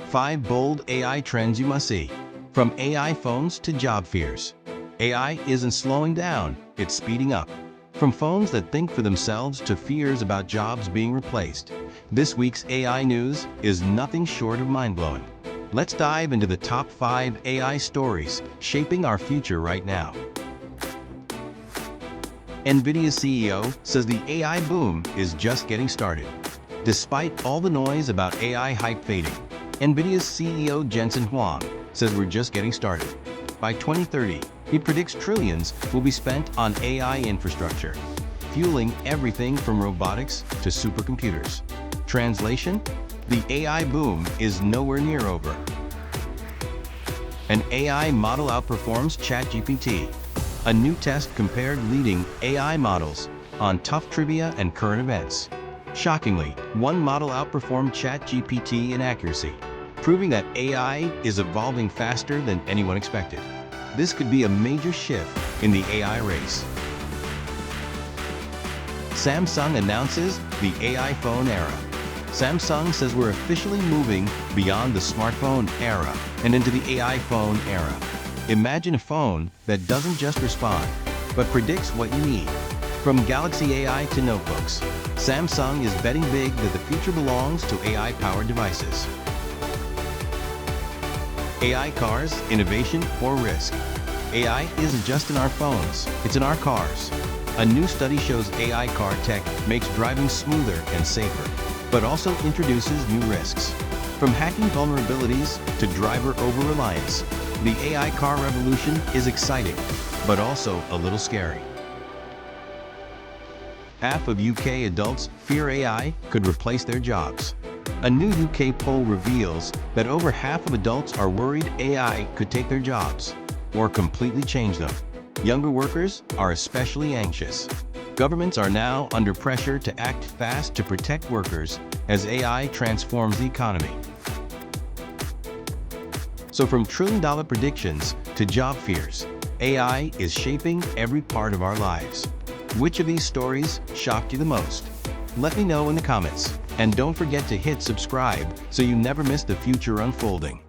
5 bold AI trends you must see. From AI phones to job fears. AI isn't slowing down, it's speeding up. From phones that think for themselves to fears about jobs being replaced. This week's AI news is nothing short of mind-blowing. Let's dive into the top 5 AI stories shaping our future right now. Nvidia CEO says the AI boom is just getting started. Despite all the noise about AI hype fading, Nvidia's CEO Jensen Huang says we're just getting started. By 2030, he predicts trillions will be spent on AI infrastructure, fueling everything from robotics to supercomputers. Translation: the AI boom is nowhere near over. An AI model outperforms ChatGPT. A new test compared leading AI models on tough trivia and current events. Shockingly, one model outperformed ChatGPT in accuracy, proving that AI is evolving faster than anyone expected. This could be a major shift in the AI race. Samsung announces the AI phone era. Samsung says we're officially moving beyond the smartphone era and into the AI phone era. Imagine a phone that doesn't just respond, but predicts what you need. From Galaxy AI to notebooks, Samsung is betting big that the future belongs to AI-powered devices. AI cars, innovation or risk? AI isn't just in our phones, it's in our cars. A new study shows AI car tech makes driving smoother and safer, but also introduces new risks. From hacking vulnerabilities to driver over-reliance, the AI car revolution is exciting, but also a little scary. Half of UK adults fear AI could replace their jobs. A new UK poll reveals that over half of adults are worried AI could take their jobs or completely change them. Younger workers are especially anxious. Governments are now under pressure to act fast to protect workers as AI transforms the economy. So from trillion-dollar predictions to job fears, AI is shaping every part of our lives. Which of these stories shocked you the most? Let me know in the comments. And don't forget to hit subscribe so you never miss the future unfolding.